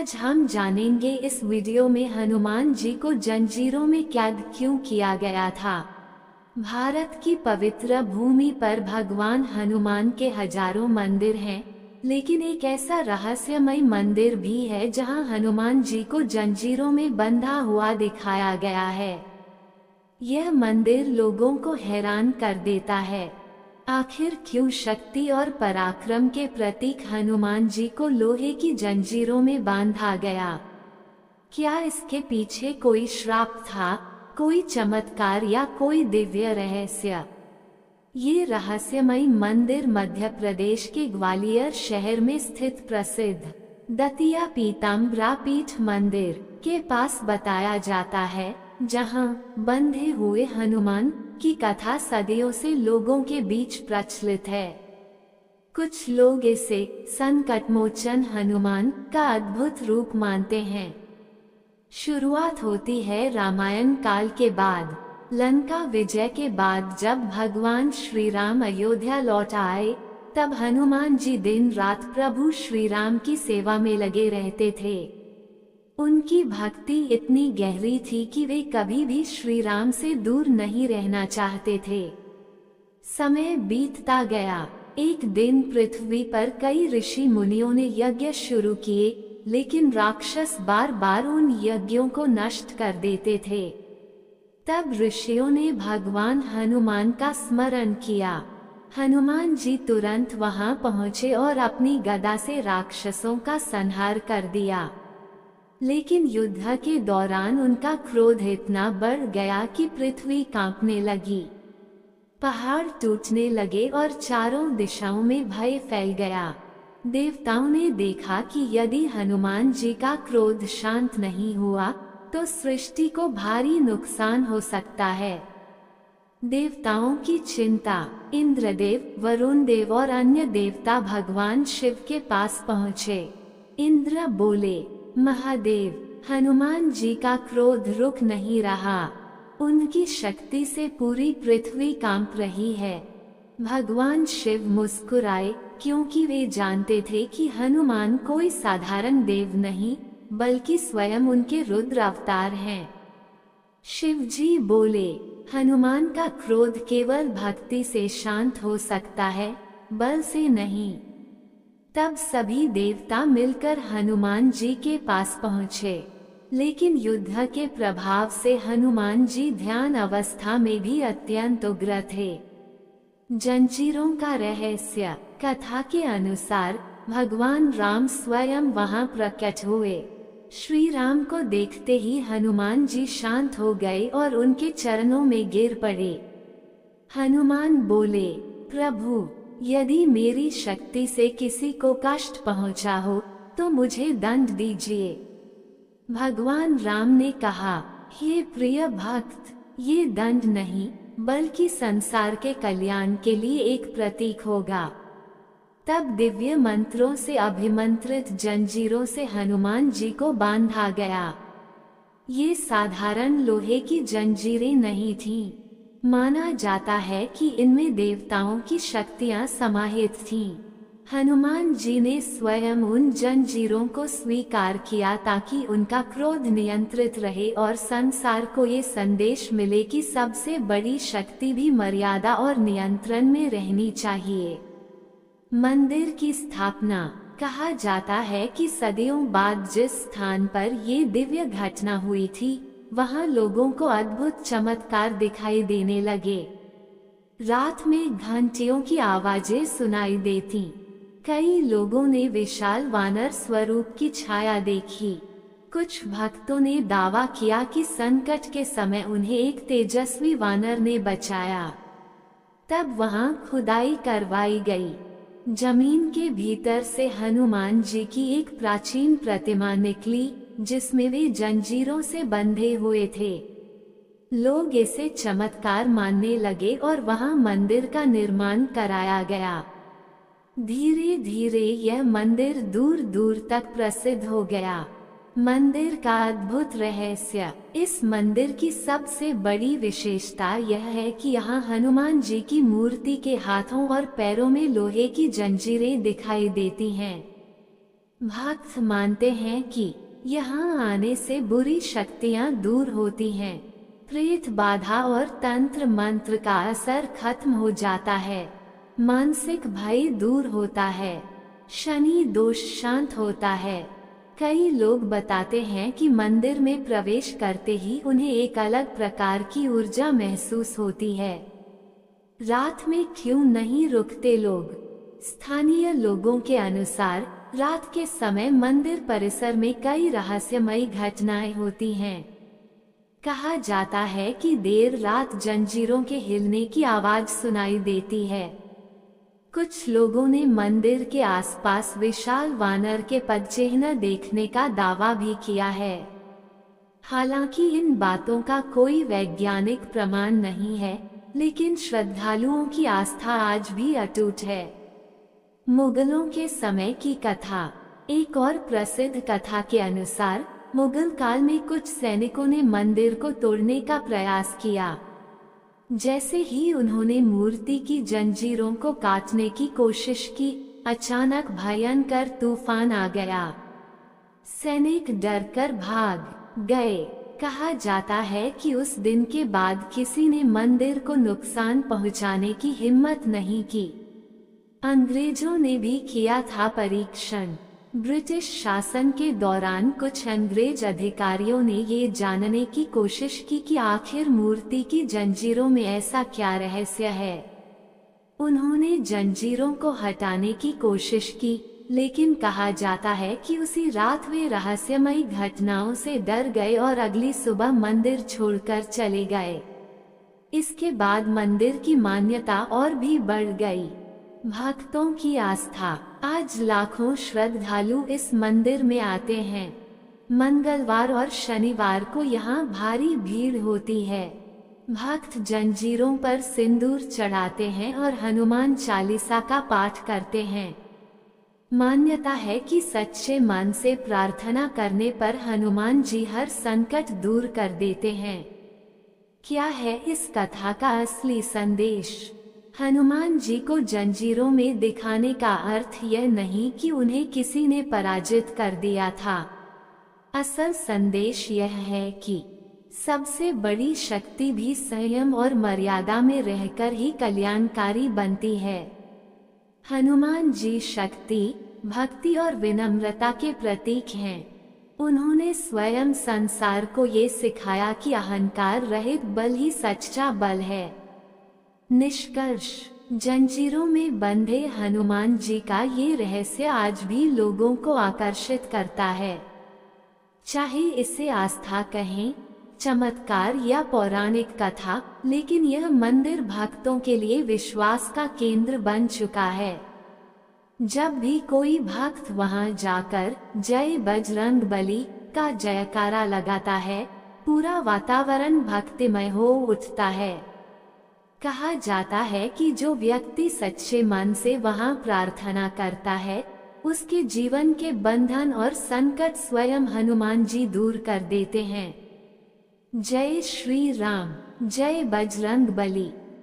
आज हम जानेंगे इस वीडियो में हनुमान जी को जंजीरों में कैद क्यों किया गया था। भारत की पवित्र भूमि पर भगवान हनुमान के हजारों मंदिर हैं, लेकिन एक ऐसा रहस्यमय मंदिर भी है जहां हनुमान जी को जंजीरों में बंधा हुआ दिखाया गया है। यह मंदिर लोगों को हैरान कर देता है। आखिर क्यों शक्ति और पराक्रम के प्रतीक हनुमान जी को लोहे की जंजीरों में बांधा गया? क्या इसके पीछे कोई श्राप था, कोई चमत्कार या कोई दिव्य रहस्य? ये रहस्यमय मंदिर मध्य प्रदेश के ग्वालियर शहर में स्थित प्रसिद्ध दतिया पीताम्बरा पीठ मंदिर के पास बताया जाता है, जहां बंधे हुए हनुमान की कथा सदियों से लोगों के बीच प्रचलित है। कुछ लोग इसे संकटमोचन हनुमान का अद्भुत रूप मानते हैं। शुरुआत होती है रामायण काल के बाद। लंका विजय के बाद जब भगवान श्री राम अयोध्या लौट आए, तब हनुमान जी दिन रात प्रभु श्री राम की सेवा में लगे रहते थे। उनकी भक्ति इतनी गहरी थी कि वे कभी भी श्री राम से दूर नहीं रहना चाहते थे। समय बीतता गया। एक दिन पृथ्वी पर कई ऋषि मुनियों ने यज्ञ शुरू किए, लेकिन राक्षस बार बार उन यज्ञों को नष्ट कर देते थे। तब ऋषियों ने भगवान हनुमान का स्मरण किया। हनुमान जी तुरंत वहां पहुंचे और अपनी गदा से राक्षसों का संहार कर दिया। लेकिन युद्ध के दौरान उनका क्रोध इतना बढ़ गया कि पृथ्वी कांपने लगी, पहाड़ टूटने लगे और चारों दिशाओं में भय फैल गया। देवताओं ने देखा कि यदि हनुमान जी का क्रोध शांत नहीं हुआ तो सृष्टि को भारी नुकसान हो सकता है। देवताओं की चिंता। इंद्रदेव, वरुण देव और अन्य देवता भगवान शिव के पास पहुँचे। इंद्र बोले, महादेव, हनुमान जी का क्रोध रुक नहीं रहा। उनकी शक्ति से पूरी पृथ्वी कांप रही है। भगवान शिव मुस्कुराए, क्योंकि वे जानते थे कि हनुमान कोई साधारण देव नहीं, बल्कि स्वयं उनके रुद्र अवतार हैं। शिव जी बोले, हनुमान का क्रोध केवल भक्ति से शांत हो सकता है, बल से नहीं। तब सभी देवता मिलकर हनुमान जी के पास पहुँचे, लेकिन युद्ध के प्रभाव से हनुमान जी ध्यान अवस्था में भी अत्यंत उग्र थे। जंजीरों का रहस्य। कथा के अनुसार भगवान राम स्वयं वहां प्रकट हुए। श्री राम को देखते ही हनुमान जी शांत हो गए और उनके चरणों में गिर पड़े। हनुमान बोले, प्रभु, यदि मेरी शक्ति से किसी को कष्ट पहुंचा हो तो मुझे दंड दीजिए। भगवान राम ने कहा, हे प्रिय भक्त, ये दंड नहीं बल्कि संसार के कल्याण के लिए एक प्रतीक होगा। तब दिव्य मंत्रों से अभिमंत्रित जंजीरों से हनुमान जी को बांधा गया। ये साधारण लोहे की जंजीरें नहीं थीं। माना जाता है कि इनमें देवताओं की शक्तियां समाहित थीं। हनुमान जी ने स्वयं उन जंजीरों को स्वीकार किया ताकि उनका क्रोध नियंत्रित रहे और संसार को ये संदेश मिले कि सबसे बड़ी शक्ति भी मर्यादा और नियंत्रण में रहनी चाहिए। मंदिर की स्थापना। कहा जाता है कि सदियों बाद जिस स्थान पर ये दिव्य घटना हुई थी, वहां लोगों को अद्भुत चमत्कार दिखाई देने लगे। रात में घंटियों की आवाजें सुनाई देती। कई लोगों ने विशाल वानर स्वरूप की छाया देखी। कुछ भक्तों ने दावा किया कि संकट के समय उन्हें एक तेजस्वी वानर ने बचाया। तब वहां खुदाई करवाई गई। जमीन के भीतर से हनुमान जी की एक प्राचीन प्रतिमा निकली, जिसमें वे जंजीरों से बंधे हुए थे। लोग इसे चमत्कार मानने लगे और वहां मंदिर का निर्माण कराया गया। धीरे धीरे यह मंदिर दूर दूर तक प्रसिद्ध हो गया। मंदिर का अद्भुत रहस्य। इस मंदिर की सबसे बड़ी विशेषता यह है कि यहाँ हनुमान जी की मूर्ति के हाथों और पैरों में लोहे की जंजीरें दिखाई देती हैं। भक्त मानते हैं कि यहाँ आने से बुरी शक्तियाँ दूर होती हैं, प्रेत बाधा और तंत्र मंत्र का असर खत्म हो जाता है, मानसिक भय दूर होता है, शनि दोष शांत होता है। कई लोग बताते हैं कि मंदिर में प्रवेश करते ही उन्हें एक अलग प्रकार की ऊर्जा महसूस होती है। रात में क्यों नहीं रुकते लोग? स्थानीय लोगों के अनुसार रात के समय मंदिर परिसर में कई रहस्यमयी घटनाएं होती हैं। कहा जाता है कि देर रात जंजीरों के हिलने की आवाज सुनाई देती है। कुछ लोगों ने मंदिर के आसपास विशाल वानर के पदचिह्न देखने का दावा भी किया है। हालांकि इन बातों का कोई वैज्ञानिक प्रमाण नहीं है, लेकिन श्रद्धालुओं की आस्था आज भी अटूट है। मुगलों के समय की कथा। एक और प्रसिद्ध कथा के अनुसार मुगल काल में कुछ सैनिकों ने मंदिर को तोड़ने का प्रयास किया। जैसे ही उन्होंने मूर्ति की जंजीरों को काटने की कोशिश की, अचानक भयंकर तूफान आ गया। सैनिक डरकर भाग गए। कहा जाता है कि उस दिन के बाद किसी ने मंदिर को नुकसान पहुंचाने की हिम्मत नहीं की। अंग्रेजों ने भी किया था परीक्षण। ब्रिटिश शासन के दौरान कुछ अंग्रेज अधिकारियों ने ये जानने की कोशिश की कि आखिर मूर्ति की जंजीरों में ऐसा क्या रहस्य है। उन्होंने जंजीरों को हटाने की कोशिश की, लेकिन कहा जाता है कि उसी रात वे रहस्यमयी घटनाओं से डर गए और अगली सुबह मंदिर छोड़कर चले गए। इसके बाद मंदिर की मान्यता और भी बढ़ गई। भक्तों की आस्था। आज लाखों श्रद्धालु इस मंदिर में आते हैं। मंगलवार और शनिवार को यहाँ भारी भीड़ होती है। भक्त जंजीरों पर सिंदूर चढ़ाते हैं और हनुमान चालीसा का पाठ करते हैं। मान्यता है कि सच्चे मन से प्रार्थना करने पर हनुमान जी हर संकट दूर कर देते हैं। क्या है इस कथा का असली संदेश? हनुमान जी को जंजीरों में दिखाने का अर्थ यह नहीं कि उन्हें किसी ने पराजित कर दिया था। असल संदेश यह है कि सबसे बड़ी शक्ति भी संयम और मर्यादा में रहकर ही कल्याणकारी बनती है। हनुमान जी शक्ति, भक्ति और विनम्रता के प्रतीक हैं। उन्होंने स्वयं संसार को ये सिखाया कि अहंकार रहित बल ही सच्चा बल है। निष्कर्ष, जंजीरों में बंधे हनुमान जी का ये रहस्य आज भी लोगों को आकर्षित करता है। चाहे इसे आस्था कहें, चमत्कार या पौराणिक कथा, लेकिन यह मंदिर भक्तों के लिए विश्वास का केंद्र बन चुका है। जब भी कोई भक्त वहां जाकर जय बजरंगबली का जयकारा लगाता है, पूरा वातावरण भक्तिमय हो उठता है। कहा जाता है कि जो व्यक्ति सच्चे मन से वहां प्रार्थना करता है, उसके जीवन के बंधन और संकट स्वयं हनुमान जी दूर कर देते हैं। जय श्री राम, जय बजरंगबली।